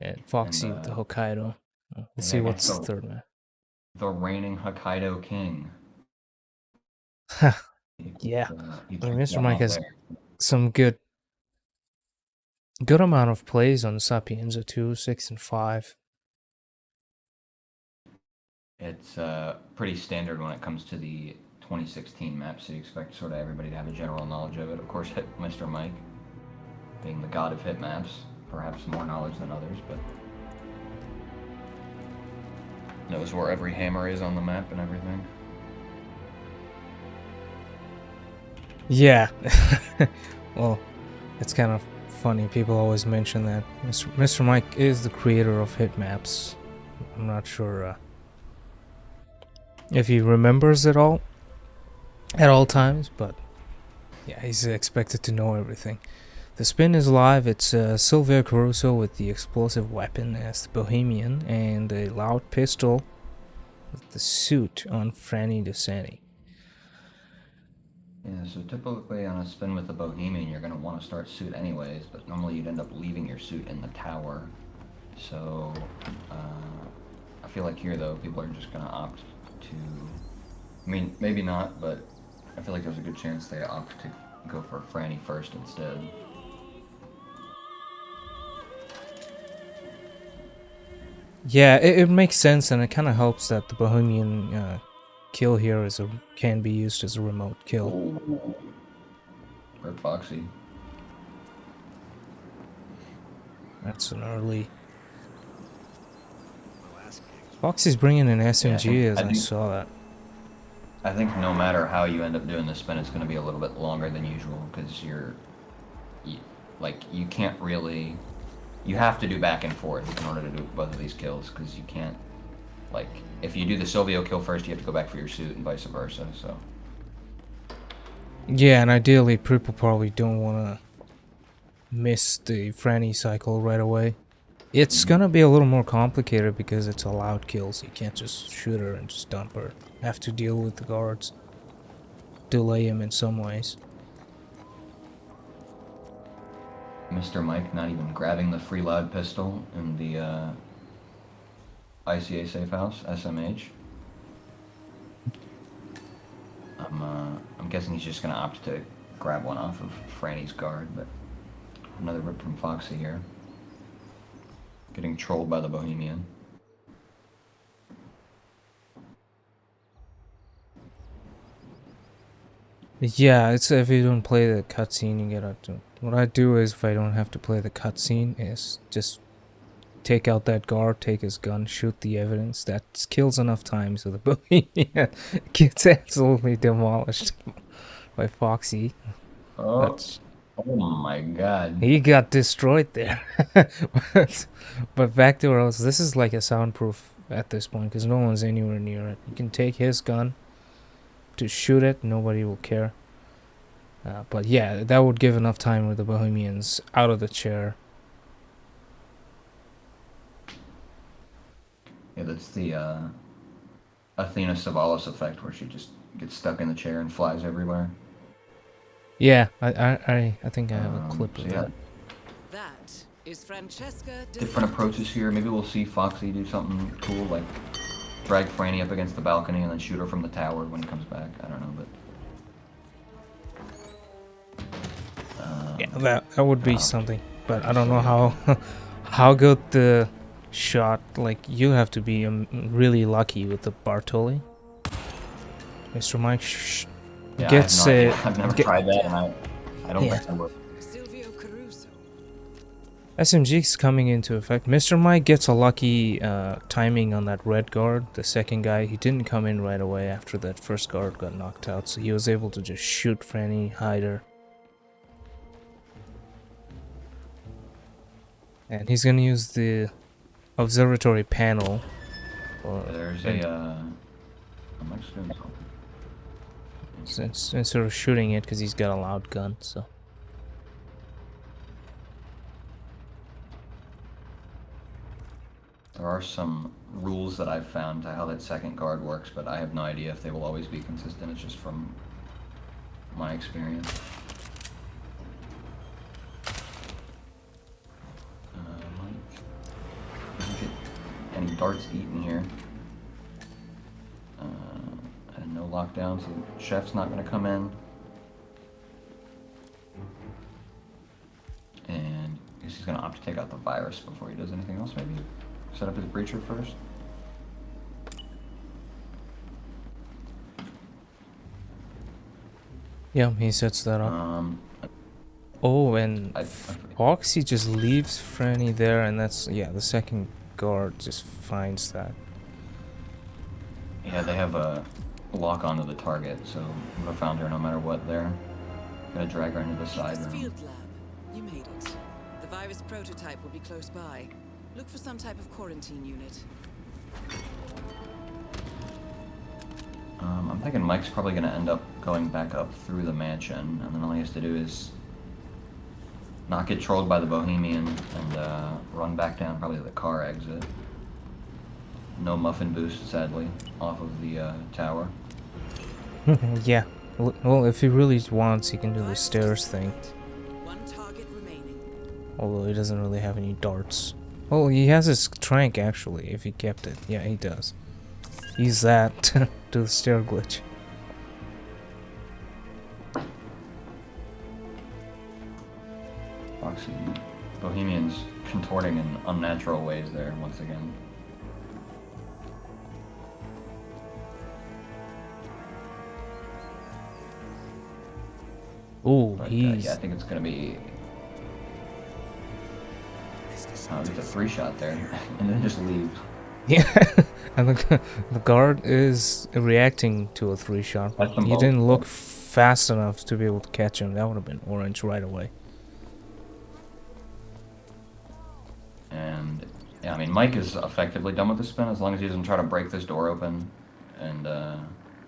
and and Foxy with the Hokkaido. We'll see what's the third map. the reigning Hokkaido king. Yeah, He I mean, took Mr. one Mike off has there. some good amount of plays on Sapienza too, 6 and 5. It's pretty standard when it comes to the 2016 map, so you expect sort of everybody to have a general knowledge of it. Of course, MrMike, being the god of hit maps, perhaps more knowledge than others, but knows where every hammer is on the map and everything. Yeah, well, it's kind of funny. People always mention that Mr. Mike is the creator of hit maps. I'm not sure if he remembers it all at all times, but yeah, he's expected to know everything. The spin is live. It's Silvio Caruso with the explosive weapon as the Bohemian and a loud pistol with the suit on Franny DeSanti. Yeah, so typically on a spin with the Bohemian, you're going to want to start suit anyways, but normally you'd end up leaving your suit in the tower. So I feel like here, though, people are just going to opt to... I mean, maybe not, but I feel like there's a good chance they opt to go for Franny first instead. Yeah, it makes sense, and it kind of helps that the Bohemian kill here can be used as a remote kill. Ooh. Or Foxy. That's an early... Foxy's bringing an SMG, Yeah, as I saw that. I think no matter how you end up doing the spin, it's going to be a little bit longer than usual, because you can't really... You have to do back and forth in order to do both of these kills, because you can't... Like, if you do the Silvio kill first, you have to go back for your suit, and vice versa, so... Yeah, and ideally, people probably don't want to miss the Franny cycle right away. It's gonna be a little more complicated because it's allowed kills. You can't just shoot her and just dump her. Have to deal with the guards. Delay him in some ways. MrMike not even grabbing the free loud pistol in the ICA safe house, SMH. I'm guessing he's just gonna opt to grab one off of Franny's guard, but another rip from Foxy here. Getting trolled by the Bohemian. Yeah, it's if you don't play the cutscene, you get up to. What I do is, if I don't have to play the cutscene, is just take out that guard, take his gun, shoot the evidence. That kills enough time so the Bohemian gets absolutely demolished by Foxy. Oh, oh my god. He got destroyed there. but back to Rose, this is like a soundproof at this point because no one's anywhere near it. You can take his gun to shoot it, nobody will care. But yeah, that would give enough time with the Bohemians out of the chair. Yeah, that's the Athena Savalas effect where she just gets stuck in the chair and flies everywhere. Yeah, I think I have a clip of that. That is Francesca. Different approaches here. Maybe we'll see Foxy do something cool, like drag Franny up against the balcony and then shoot her from the tower when he comes back. I don't know, but yeah, that would be something. But I don't know how good the shot. Like, you have to be really lucky with the Bartoli. MrMike yeah, gets I've never tried that, and I don't think I would. SMG's coming into effect. MrMike gets a lucky timing on that red guard. The second guy, he didn't come in right away after that first guard got knocked out, so he was able to just shoot Franny, hide her. And he's gonna use the observatory panel. There's I'm actually doing something. Instead of shooting it, because he's got a loud gun, so. There are some rules that I've found to how that second guard works, but I have no idea if they will always be consistent. It's just from my experience. getting darts eaten here. And no lockdown, so Chef's not going to come in. And I guess he's going to opt to take out the virus before he does anything else, maybe? Set up his breacher first. Yeah, he sets that up. Oh, and Foxy just leaves Franny there, and that's, yeah, the second guard just finds that. Yeah, they have a lock onto the target, so I'm gonna found her no matter what there. Gonna drag her into the side room. Field lab. You made it. The virus prototype will be close by. Look for some type of quarantine unit. I'm thinking Mike's probably gonna end up going back up through the mansion, and then all he has to do is not get trolled by the Bohemian and run back down probably the car exit. No muffin boost, sadly, off of the tower. Yeah. Well, if he really wants, he can do the stairs thing. One target remaining. Although he doesn't really have any darts. Well, he has his trank, actually, if he kept it. Yeah, he does. Use that to do the stair glitch. Foxy. Bohemian's contorting in unnatural ways there, once again. Ooh, But, he's... yeah, I think it's gonna be... Oh, gets a 3-shot there, and then just leaves. Yeah, and the guard is reacting to a 3-shot. He didn't look fast enough to be able to catch him. That would have been orange right away. And, yeah, I mean, Mike is effectively done with the spin as long as he doesn't try to break this door open. And,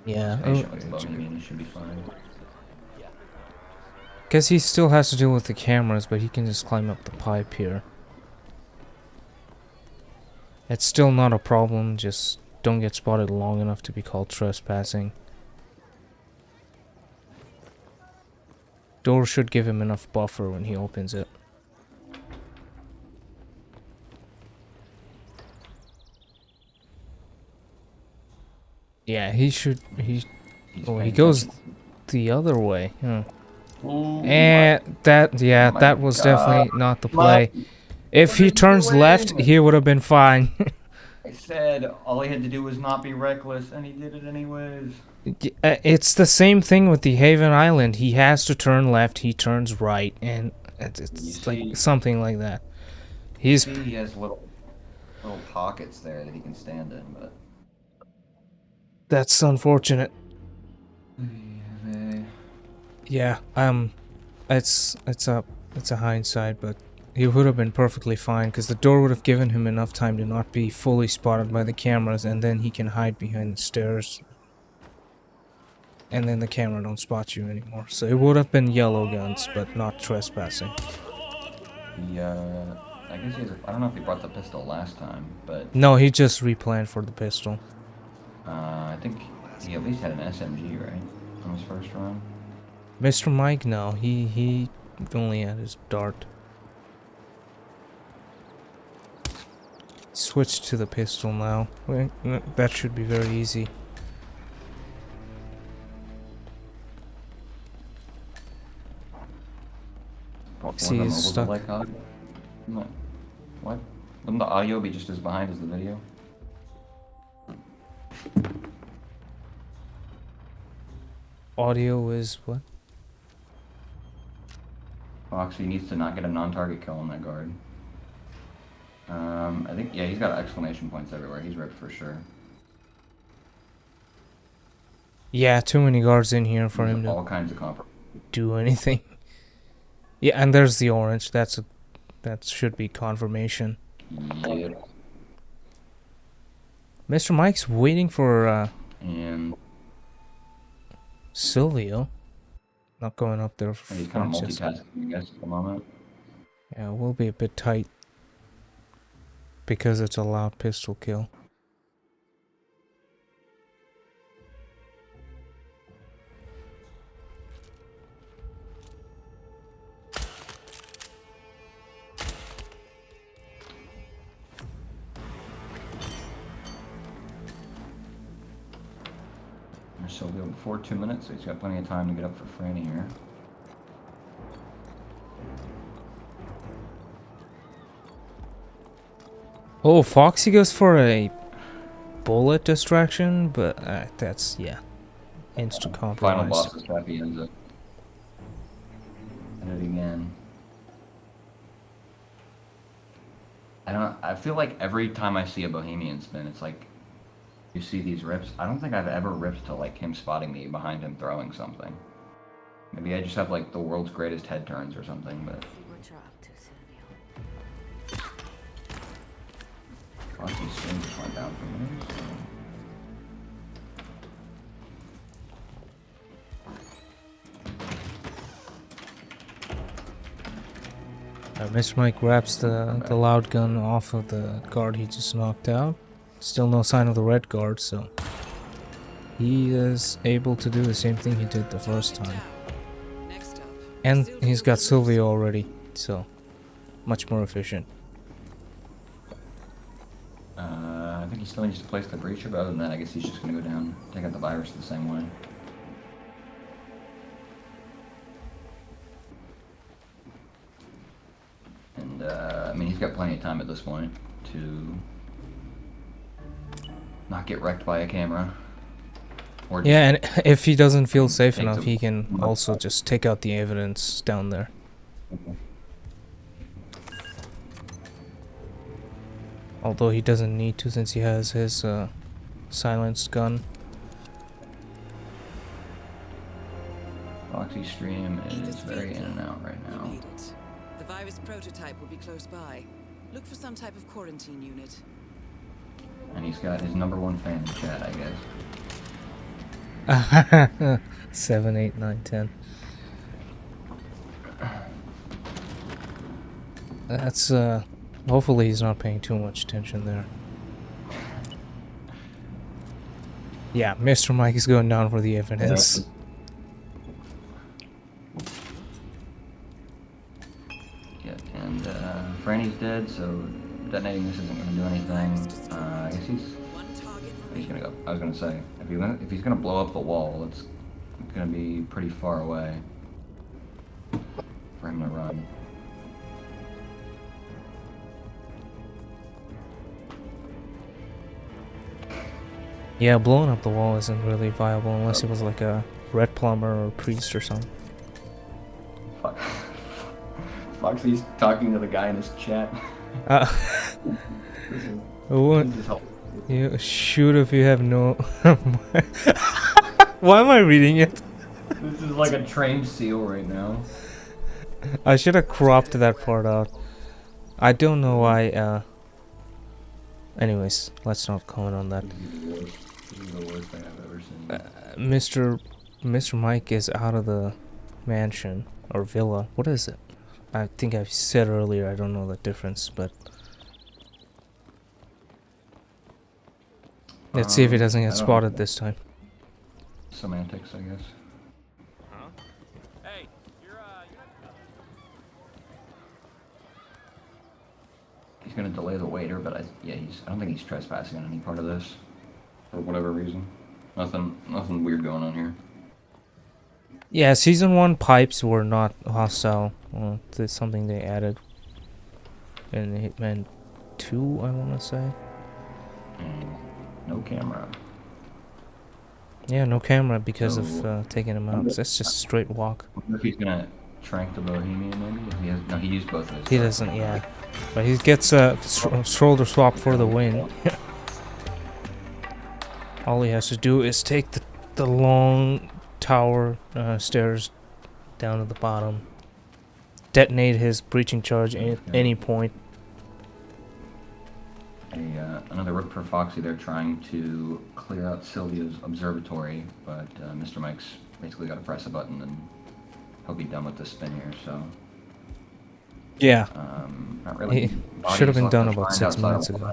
yeah, patient with the Bohemian, he should be fine. Guess he still has to deal with the cameras, but he can just climb up the pipe here. It's still not a problem, just don't get spotted long enough to be called trespassing. Door should give him enough buffer when he opens it. Yeah, he should... he goes the other way. Huh. Ooh, And that, yeah, my that was God. definitely not the play. If he turns left, he would have been fine. I said all he had to do was not be reckless, and he did it anyways. It's the same thing with the Haven Island. He has to turn left, he turns right, and it's like something like that. He has little pockets there that he can stand in, but That's unfortunate. Yeah, it's a hindsight, but he would have been perfectly fine because the door would have given him enough time to not be fully spotted by the cameras, and then he can hide behind the stairs. And then the camera don't spot you anymore. So it would have been yellow guns, but not trespassing. I guess I don't know if he brought the pistol last time, but No, he just replanned for the pistol. I think he at least had an SMG, right, on his first run. MrMike, no, he only had his dart. Switch to the pistol now. That should be very easy. See, he's stuck. What? Wouldn't the audio be just as behind as the video? Audio is what? Foxy needs to not get a non-target kill on that guard. I think, yeah, he's got exclamation points everywhere. He's ripped for sure. Yeah, too many guards in here for him all to kinds of comp. do anything. Yeah, and there's the orange. That should be confirmation. Yeah. MrMike's waiting for And Silvio. Not going up there for he's kind of Francis. multitasking, I guess, at the moment. Yeah, we'll be a bit tight because it's a loud pistol kill. Silvio before 2 minutes, so he's got plenty of time to get up for Franny here. Oh, Foxy goes for a bullet distraction, but that's, yeah, instant Final compromise. boss is Sapienza. And it again. I feel like every time I see a Bohemian spin, it's like, you see these rips. I don't think I've ever ripped to like him spotting me behind him throwing something. Maybe I just have like the world's greatest head turns or something, but... What you're up to, Silvio? Foxy's string just went down for me, MrMike grabs the loud gun off of the guard he just knocked out. Still no sign of the red guard, so he is able to do the same thing he did the first time. Next up, And he's got Silvio already, so much more efficient. I think he still needs to place the breacher, but other than that, I guess he's just gonna go down, take out the virus the same way. And, I mean, he's got plenty of time at this point to not get wrecked by a camera. Or Yeah, and if he doesn't feel safe Take enough, some- he can also just take out the evidence down there. Although he doesn't need to since he has his silenced gun. Foxy stream is very in and out right you now. made it. The virus prototype will be close by. Look for some type of quarantine unit. And he's got his #1 fan in chat, I guess. 7, 8, 9, 10. That's hopefully he's not paying too much attention there. Yeah, MrMike is going down for the evidence. Yeah, and Franny's dead, so detonating this isn't gonna do anything. I guess One target he's remaining. gonna go. I was gonna say, if he's gonna blow up the wall, it's gonna be pretty far away for him to run. Yeah, blowing up the wall isn't really viable unless it was like a red plumber or priest or something. Fuck. Foxy's talking to the guy in his chat. What? This is helpful. You shoot if you have no. Why am I reading it? This is like a trained seal right now. I should have cropped that part out. I don't know why. Anyways, let's not comment on that. This is the worst thing I've ever seen. MrMike is out of the mansion or villa. What is it? I think I've said earlier. I don't know the difference, but let's see if he doesn't I get don't know. spotted this time. Semantics, I guess. Hey, He's gonna delay the waiter, but I don't think he's trespassing on any part of this, for whatever reason. Nothing weird going on here. Yeah, season 1 pipes were not hostile. Well, that's something they added in Hitman 2, I want to say. And no camera. Yeah, no camera because of So- taking him out. That's just a straight walk. I wonder if he's gonna trank the Bohemian, maybe? If he has, no, he used both of his. He doesn't, yeah. But he gets a shoulder swap for the win. All he has to do is take the long tower stairs down to the bottom. Detonate his breaching charge at any point. Another rip for Foxy. They're trying to clear out Silvio's observatory, but MrMike's basically got to press a button and he'll be done with this spin here, so... Yeah. Not really. He should have been done about 6 minutes ago.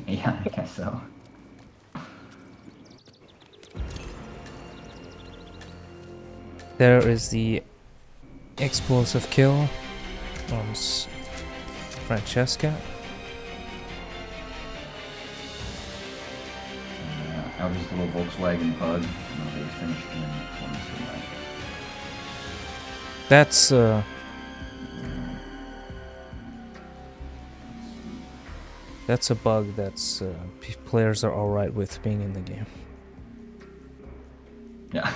Yeah, I guess so. There is the explosive kill on Francesca. Out of this little Volkswagen Bug, and I'll be finished in for MrMike. That's a bug that's players are alright with being in the game. Yeah,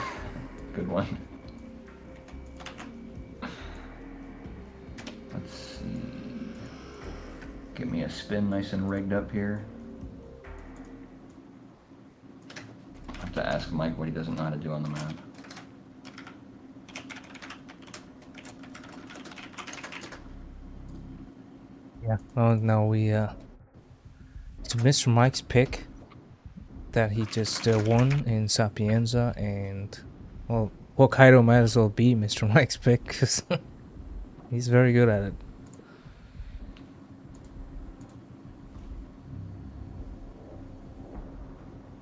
good one. Let's see. Get me a spin nice and rigged up here. I have to ask Mike what he doesn't know how to do on the map. Yeah. Oh no, we it's MrMike's pick that he just won in Sapienza, and well, Hokkaido might as well be MrMike's pick because he's very good at it.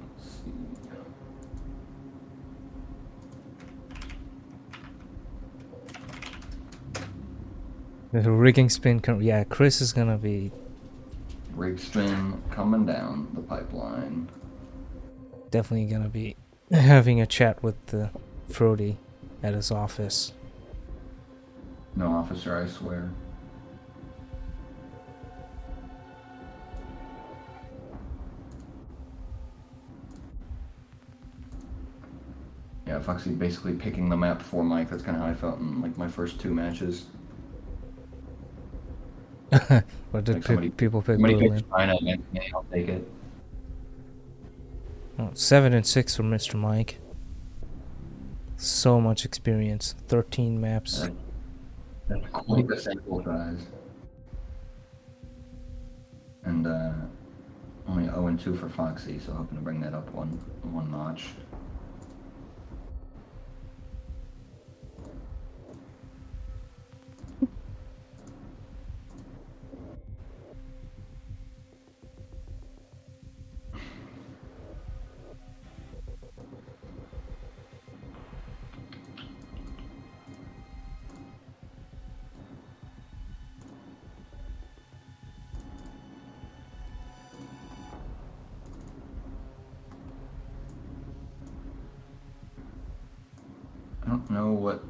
Let's see. The rigging spin, yeah, Chris is gonna be Rig spin coming down the pipeline. definitely gonna be having a chat with Frody at his office. No officer, I swear. Yeah, Foxy basically picking the map for Mike. That's kind of how I felt in like my first 2 matches. What did Like people pick? Somebody Berlin? picks China against me, I'll take it. Oh, 7 and 6 for MrMike. So much experience. 13 maps. That's quite the sample size. And only 0 and 2 for Foxy, so hoping to bring that up one notch. I don't know what...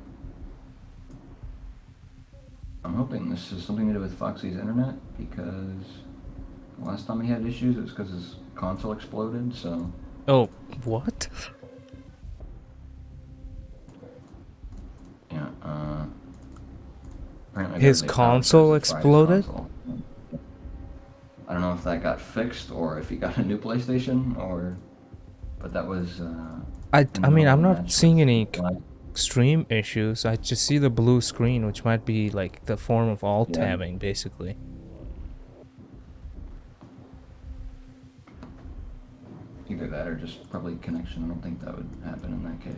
I'm hoping this is something to do with Foxy's internet, because the last time he had issues it was because his console exploded, so... Oh, what? Yeah, apparently His they console sabotaged his exploded? console. I don't know if that got fixed, or if he got a new PlayStation, or... But that was, I mean, I'm match not seeing any like, extreme issues. I just see the blue screen, which might be like the form of alt Yeah. tabbing, basically. either that or just probably connection. I don't think that would happen in that case.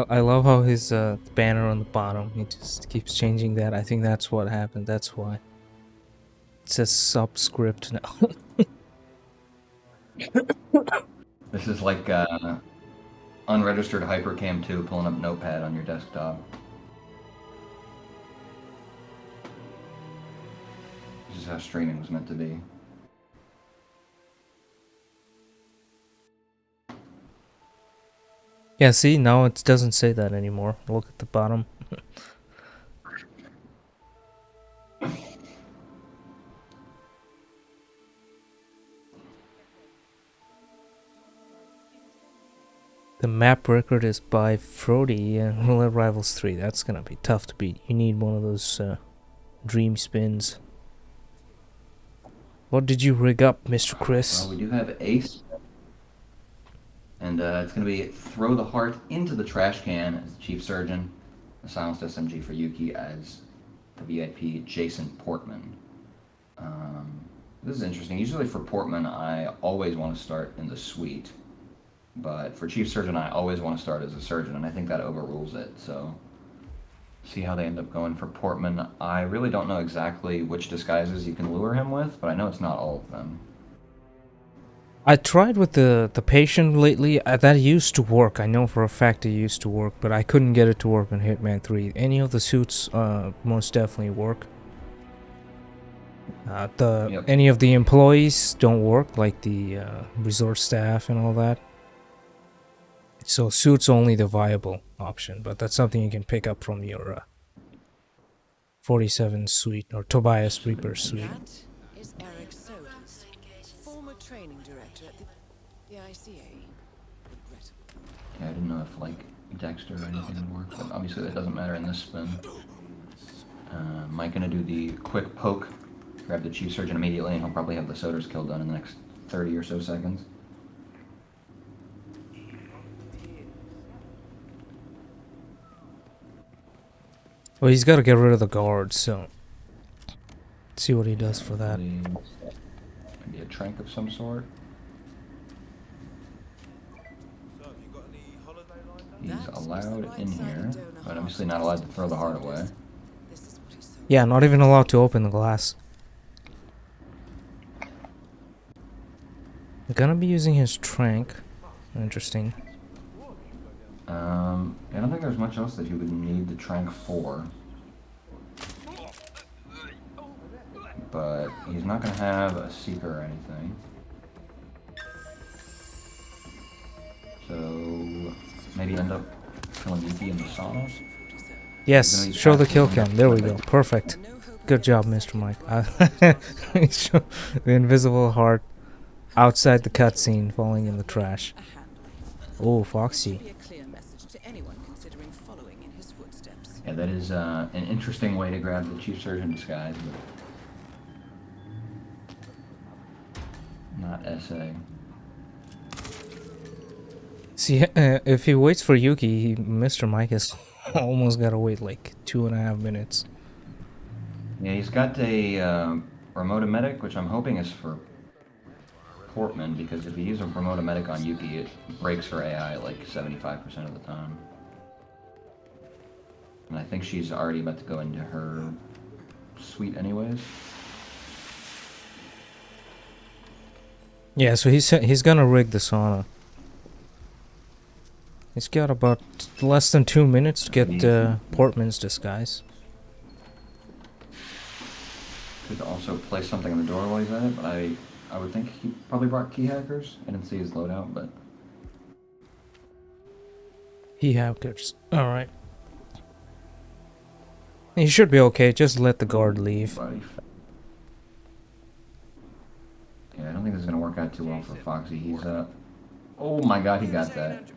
I love how his banner on the bottom, he just keeps changing that. I think that's what happened. That's why. It says subscript now. This is like unregistered Hypercam 2 pulling up Notepad on your desktop. This is how streaming was meant to be. Yeah, see, now it doesn't say that anymore. Look at the bottom. The map record is by Frody and Roulette Rivals 3. That's gonna be tough to beat. You need one of those dream spins. What did you rig up, Mr. Chris? Well, we do have Ace. And it's going to be throw the heart into the trash can as the Chief Surgeon. The silenced SMG for Yuki as the VIP Jason Portman. This is interesting. Usually for Portman, I always want to start in the suite. But for Chief Surgeon, I always want to start as a surgeon, and I think that overrules it. So, see how they end up going for Portman. I really don't know exactly which disguises you can lure him with, but I know it's not all of them. I tried with the patient lately. That used to work. I know for a fact it used to work, but I couldn't get it to work on Hitman 3. Any of the suits most definitely work. Yep. Any of the employees don't work, like the resort staff and all that. So suit's only the viable option, but that's something you can pick up from your 47 suite or Tobias Reaper suite. That is Eric Solis, former training director at the ICA. Regrettable. Yeah, I didn't know if like Dexter or anything would work, but obviously that doesn't matter in this spin. Mike gonna do the quick poke, grab the chief surgeon immediately, and he'll probably have the Soder's kill done in the next 30 or so seconds. Well, he's got to get rid of the guards, so let's see what he does for that. Maybe a trank of some sort. He's allowed in here, but obviously not allowed to throw the heart away. This is what he's so Yeah, not even allowed to open the glass. I'm gonna be using his trank. Interesting. I don't think there's much else that he would need the trank for. But he's not going to have a seeker or anything. So maybe end up killing Yuki in the sauna. Yes, show the kill cam. There we go. Perfect. no hope. Good job, Mr. Mike. Show the invisible heart outside the cutscene falling in the trash. A handle. Oh, Foxy. Be a clear message to anyone considering following in his footsteps. Yeah, that is an interesting way to grab the chief surgeon disguise, but not SA. See, if he waits for Yuki, Mr. Mike has almost got to wait like 2.5 minutes. Yeah, he's got a remote medic, which I'm hoping is for Portman, because if you use a remote medic on Yuki, it breaks her AI like 75% of the time. And I think she's already about to go into her suite anyways. Yeah, so he's gonna rig the sauna. He's got about less than 2 minutes to get Portman's disguise. Could also place something in the door while he's at it, but I would think he probably brought key hackers. I didn't see his loadout, but He hackers. Alright. He should be okay, just let the guard leave. buddy. Yeah, I don't think this is gonna work out too well for Foxy. He's oh my god, he got that.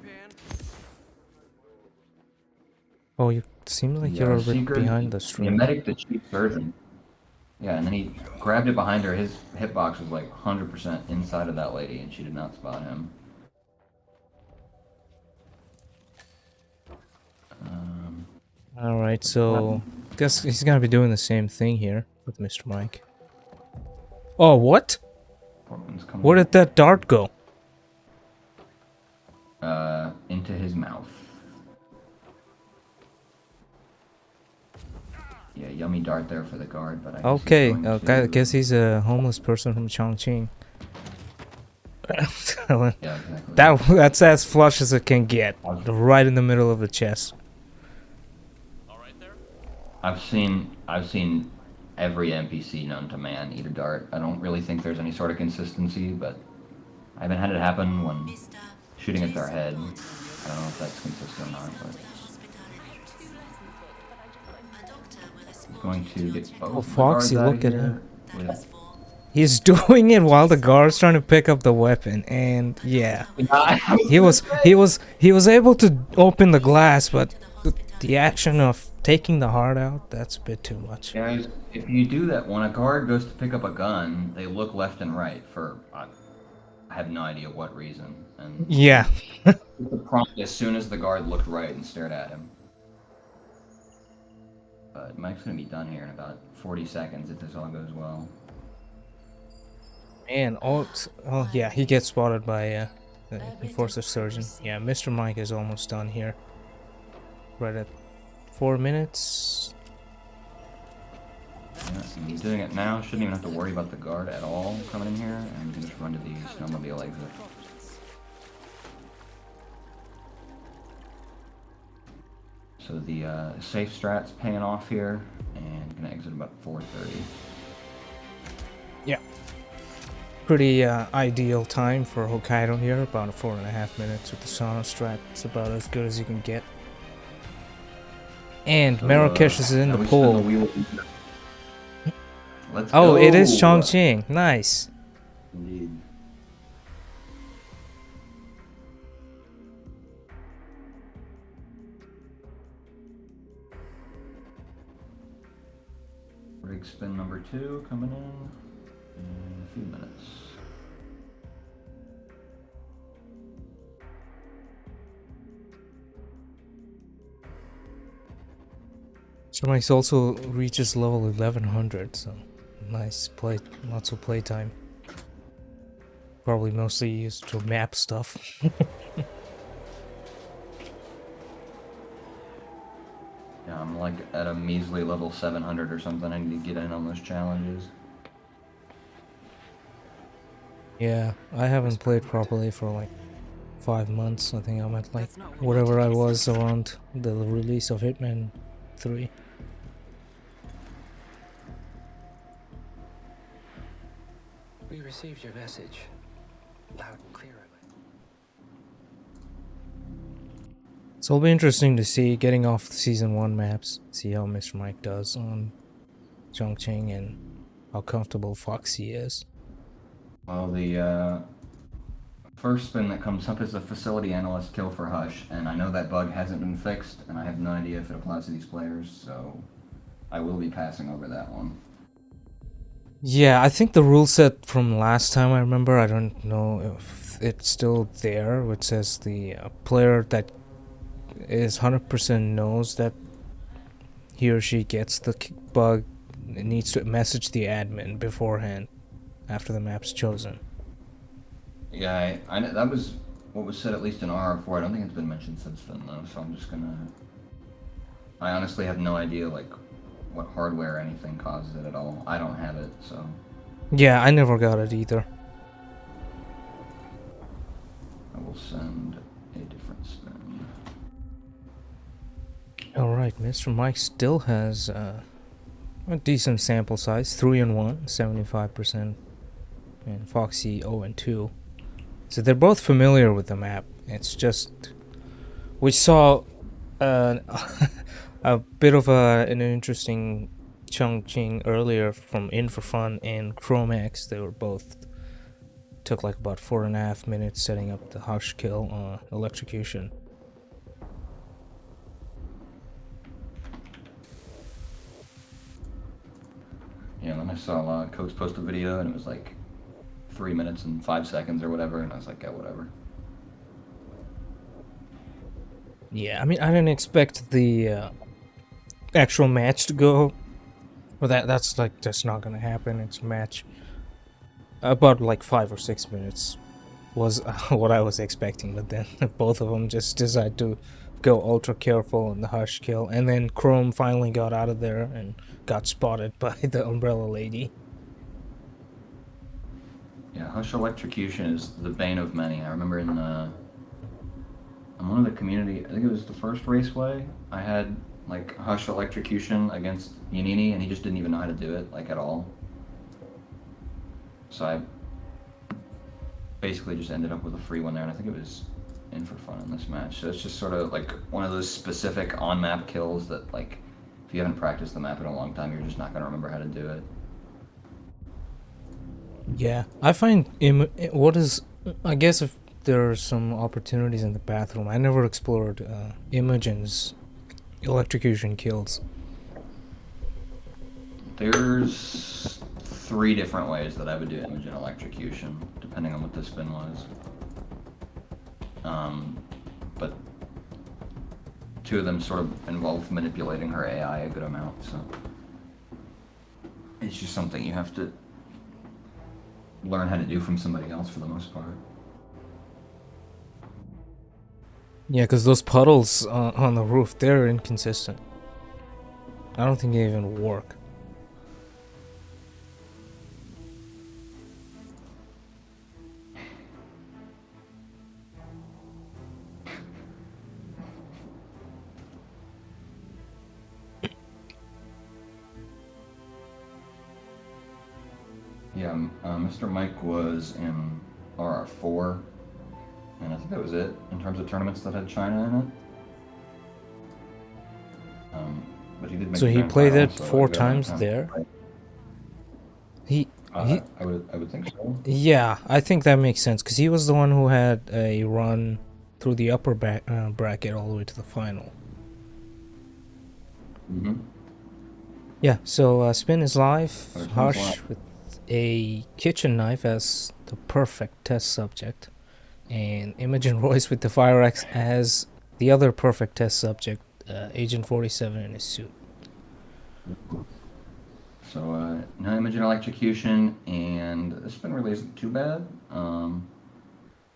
Oh, you seem like The, you're a bit Seeker, behind the The stream. medic, the chief surgeon. Yeah, and then he grabbed it behind her. His hitbox was like 100% inside of that lady, and she did not spot him. Alright, so guess he's gonna be doing the same thing here with Mr. Mike. Oh, what? Portman's coming Where did that dart go? into his mouth. Yeah, yummy dart there for the guard, but I guess he's Okay, going okay, I to- guess he's a homeless person from Chongqing. Yeah, exactly. That's as flush as it can get. Right in the middle of the chest. I've seen every NPC known to man eat a dart. I don't really think there's any sort of consistency, but I haven't had it happen when shooting at their head. I don't know if that's consistent or not, but he's going to get both. Oh, of the guards Foxy, out of look at here him. with- He's doing it while the guard's trying to pick up the weapon, and yeah, he was able to open the glass, but the action of taking the heart out, that's a bit too much. Guys, if you do that, when a guard goes to pick up a gun, they look left and right for I have no idea what reason. And Yeah. the prompt as soon as the guard looked right and stared at him. But Mike's gonna be done here in about 40 seconds if this all goes well. And oh yeah, he gets spotted by the enforcer surgeon. Yeah, Mr. Mike is almost done here. Right at 4 minutes. Yeah, and he's doing it now. Shouldn't even have to worry about the guard at all coming in here, and we can just run to the snowmobile exit. So the safe strat's paying off here, and gonna exit about 4:30. Pretty ideal time for Hokkaido here, about 4.5 minutes with the sauna strap. It's about as good as you can get. And So, Marrakesh is in now the we spin pool. wheel. Let's Oh, go! it is Chongqing. Nice. Indeed. Rig spin number 2 coming in a few minutes. MrMike also reaches level 1100, so nice play, lots of playtime. Probably mostly used to map stuff. Yeah, I'm like at a measly level 700 or something. I need to get in on those challenges. Yeah, I haven't played properly for like 5 months. I think I'm at like whatever I was around the release of Hitman 3. We received your message. Loud and clear, So it'll be interesting to see getting off the season 1 maps, see how MrMike does on Chongqing and how comfortable Foxy is. Well, the first spin that comes up is a facility analyst kill for Hush, and I know that bug hasn't been fixed, and I have no idea if it applies to these players, so I will be passing over that one. Yeah, I think the rule set from last time I remember, I don't know if it's still there, which says the player that is 100% knows that he or she gets the bug needs to message the admin beforehand after the map's chosen. Yeah, I know that was what was said at least in RR4. I don't think it's been mentioned since then though, so I'm just gonna. I honestly have no idea like what hardware or anything causes it at all. I don't have it, so. Yeah, I never got it either. I will send a different spin. Alright, MrMike still has a decent sample size, 3 and 1, 75%, and Foxy 0 and 2. So they're both familiar with the map. It's just we saw a bit of an interesting Chongqing earlier from In for Fun and Chrome X. They were both took like about 4.5 minutes setting up the Hush kill electrocution. Yeah, and then I saw Coach post a video and it was like 3 minutes and 5 seconds or whatever, and I was like, yeah, whatever. Yeah, I mean, I didn't expect the actual match to go. Well, that's like just not gonna happen. It's a match about like 5 or 6 minutes was what I was expecting, but then both of them just decide to go ultra careful in the Hush kill, and then Chrome finally got out of there and got spotted by the Umbrella Lady. Yeah, Hush electrocution is the bane of many. I remember in one of the community, I think it was the first raceway, I had like Hush electrocution against Yanini, and he just didn't even know how to do it, like at all. So I basically just ended up with a free one there, and I think it was In for Fun in this match. So it's just sort of like one of those specific on-map kills that, like, if you haven't practiced the map in a long time, you're just not going to remember how to do it. Yeah, I find I guess if there are some opportunities in the bathroom, I never explored Imogen's electrocution kills. There's 3 different ways that I would do Imogen electrocution, depending on what the spin was. But 2 of them sort of involve manipulating her AI a good amount, so it's just something you have to learn how to do from somebody else for the most part. Yeah, because those puddles on the roof, they're inconsistent. I don't think they even work. Yeah, MrMike was in RR4, and I think that was it in terms of tournaments that had China in it. But he did make So the he grand played final, it so 4 you got a lot of times time to there. play. He I would think so. Yeah, I think that makes sense because he was the one who had a run through the upper bracket all the way to the final. Mm-hmm. Yeah, so Spin is live. Spin's Hush live. with a kitchen knife as the perfect test subject, and Imogen Royce with the fire axe as the other perfect test subject, Agent 47 in his suit. So no image and electrocution, and this spin really isn't too bad.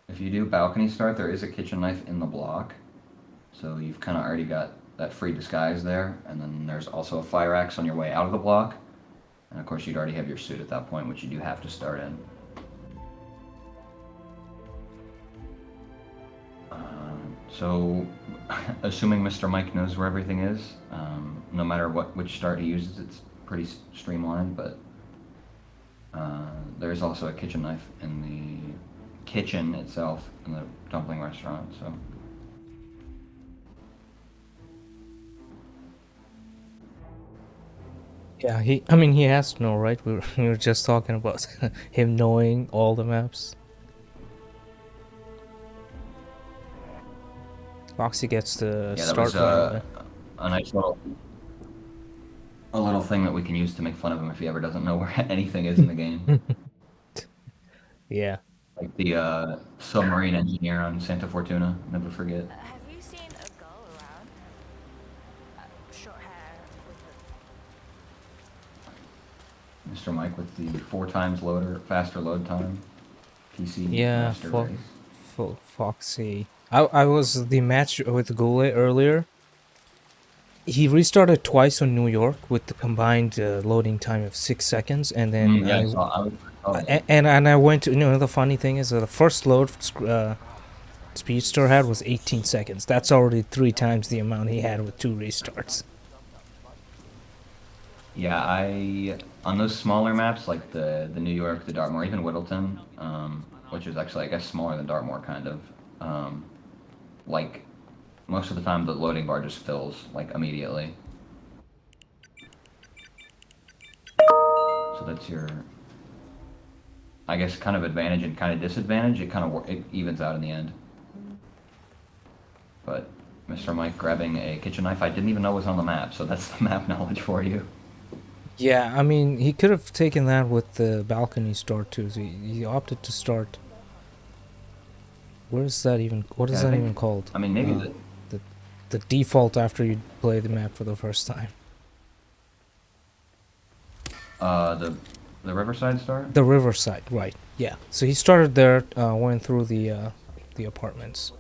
If you do balcony start, there is a kitchen knife in the block, so you've kind of already got that free disguise there. And then there's also a fire axe on your way out of the block, and of course you'd already have your suit at that point, which you do have to start in. So, assuming Mr. Mike knows where everything is, no matter which start he uses, it's pretty streamlined. But there's also a kitchen knife in the kitchen itself in the dumpling restaurant. So. Yeah, he has to know, right? We were just talking about him knowing all the maps. Foxy gets the Yeah, that start was right away. a nice little thing that we can use to make fun of him if he ever doesn't know where anything is in the game. Yeah. Like the submarine engineer on Santa Fortuna. Never forget. Have you seen a girl around? Short hair with MrMike with the 4 times faster load time. PC Yeah, master race. Foxy. I was the match with Goulet earlier. He restarted twice on New York with the combined loading time of 6 seconds, and then Yeah, I saw that. and I went to, the funny thing is the first load Speedster had was 18 seconds. That's already 3 times the amount he had with 2 restarts. Yeah, on those smaller maps like the New York, the Dartmoor, even Whittleton, which is actually I guess smaller than Dartmoor kind of. Like most of the time the loading bar just fills like immediately. So that's your, I guess, kind of advantage and kind of disadvantage. It evens out in the end. But MrMike grabbing a kitchen knife I didn't even know was on the map, so that's the map knowledge for you. Yeah, I mean, he could have taken that with the balcony start too. So he opted to start. What is that even called? I mean, maybe the default after you play the map for the first time. the Riverside Star? The Riverside, right? Yeah. So he started there, went through the apartments.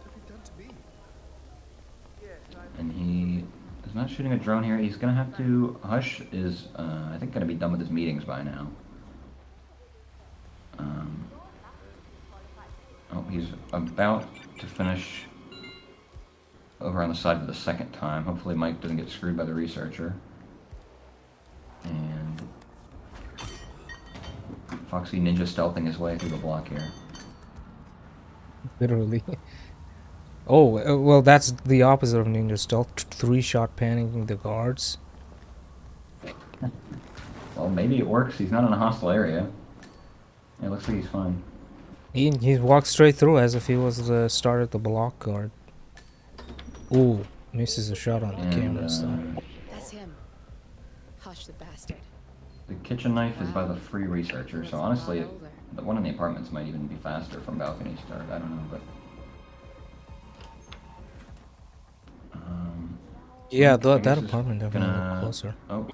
And he is not shooting a drone here. He's gonna have to. Hush is, I think, gonna be done with his meetings by now. Oh, he's about to finish over on the side for the second time. Hopefully Mike doesn't get screwed by the researcher. And Foxy ninja stealthing his way through the block here. Literally. Oh, well, that's the opposite of ninja stealth. 3-shot panicking the guards. Well, maybe it works. He's not in a hostile area. Yeah, looks like he's fine. He walked straight through as if he was the start of the block guard. Ooh, misses a shot on the camera stuff. That's him. Hush the bastard. The kitchen knife is by the free researcher, so honestly, the one in the apartments might even be faster from balcony start. I don't know, but. Yeah, I guess that it's apartment definitely gonna- looked closer. Oh.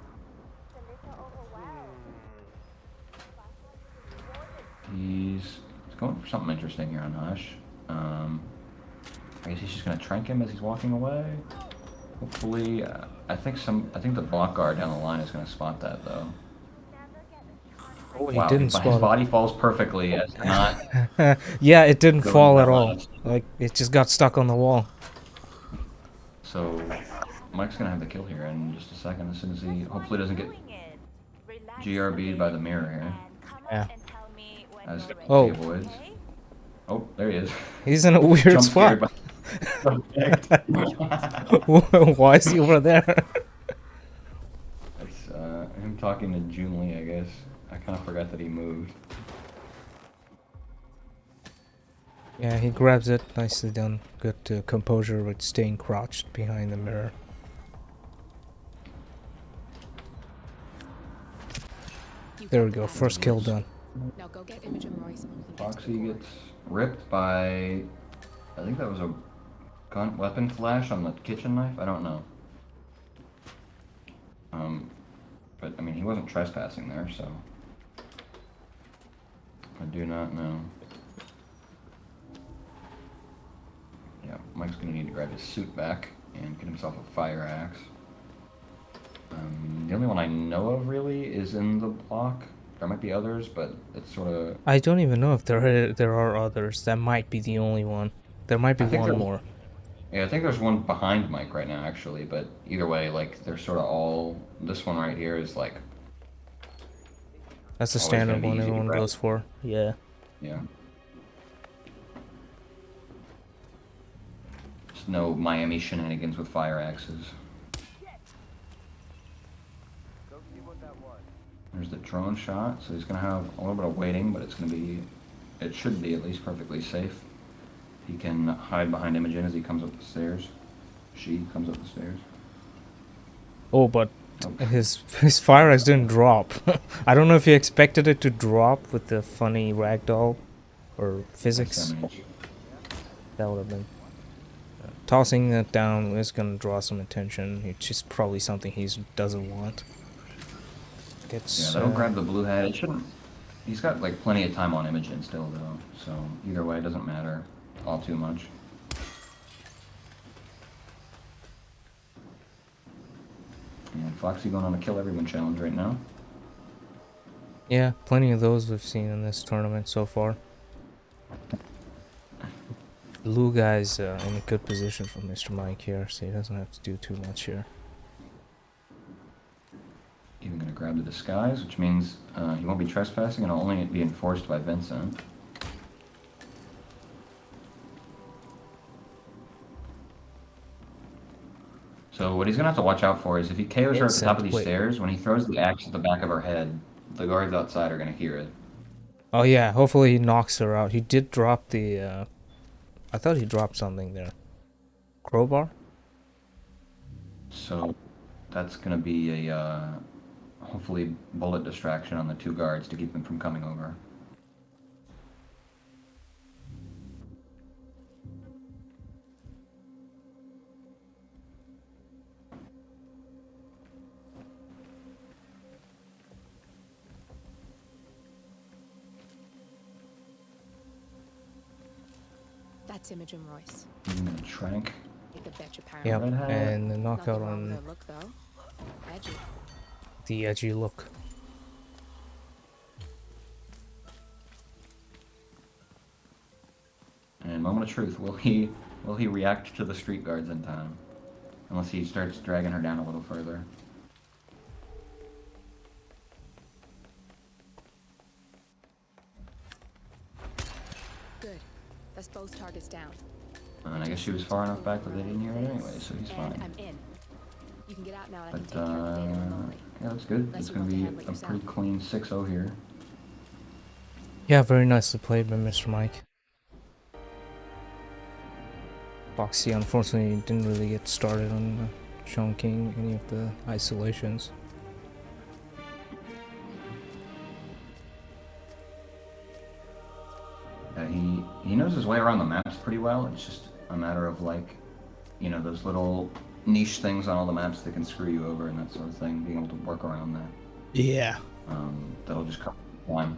He's going for something interesting here on Hush. I guess he's just gonna trank him as he's walking away. Hopefully, I think the block guard down the line is gonna spot that though. Oh, he Wow, didn't his spot body falls perfectly as not. it. Yeah, it didn't Going fall at that all. last. Like, it just got stuck on the wall. So, Mike's gonna have the kill here in just a second as soon as he hopefully doesn't get GRB'd by the mirror here. come Yeah. and tell me when As you're ready. Oh. he avoids. Okay? Oh, there he is. He's in a weird Jump spot. scared by subject. Why is he over there? It's him talking to Junli, I guess. I kind of forgot that he moved. Yeah, he grabs it. Nicely done. Good composure with staying crouched behind the mirror. There we go. First kill done. Now go get Imogen Royce and we can get to the Foxy core. gets ripped by, I think that was a weapon flash on the kitchen knife. I don't know. But I mean, he wasn't trespassing there, so I do not know. Yeah, Mike's gonna need to grab his suit back and get himself a fire axe. The only one I know of really is in the block. There might be others, but it's sort of. I don't even know if there are others. That might be the only one. There might be I think one there's- more. Yeah, I think there's one behind Mike right now, actually. But either way, like they're sort of all. This one right here is like. That's the Always gonna standard be one easy to everyone grab. goes for. Yeah. Yeah. There's no Miami shenanigans with fire axes. There's the drone shot, so he's gonna have a little bit of waiting, but it should be at least perfectly safe. He can hide behind Imogen as he comes up the stairs. She comes up the stairs. Oh, but Oh. his fire axe didn't drop. I don't know if he expected it to drop with the funny ragdoll or physics. Damage. That would have been tossing that down is gonna draw some attention. It's just probably something he doesn't want. Gets Yeah, that'll grab the blue head. It shouldn't. He's got like plenty of time on Imogen still, though. So either way, it doesn't matter all too much. And Foxy going on a kill everyone challenge right now. Yeah, plenty of those we've seen in this tournament so far. Blue guy's in a good position for MrMike here, so he doesn't have to do too much here. Even gonna grab the disguise, which means he won't be trespassing and will only be enforced by Vincent. So what he's gonna have to watch out for is if he KOs her at the top of these Wait. stairs, when he throws the axe at the back of her head, the guards outside are gonna hear it. Oh yeah, hopefully he knocks her out. He did drop the I thought he dropped something there. Crowbar? So that's gonna be a hopefully bullet distraction on the two guards to keep them from coming over. That's Imogen Royce. He's gonna trank. You could bet your pound. Yep, Red hat. and the Nothing knockout wrong with on her look, though. Edgy. the edgy look. And moment of truth, will he react to the street guards in time? Unless he starts dragging her down a little further. Good. That's both targets down. And I guess she was far enough back that they didn't hear it anyway, so he's And fine. I'm in. You can get out now and I can But take care of the data remotely. yeah, that's good. Unless It's you gonna want to be handle it a yourself. pretty clean 6-0 here. Yeah, very nicely played by MrMike. Foxy unfortunately didn't really get started on chunking any of the isolations. Yeah, he knows his way around the maps pretty well. It's just a matter of like, you know, those little niche things on all the maps that can screw you over and that sort of thing. Being able to work around that. Yeah. That'll just come with time.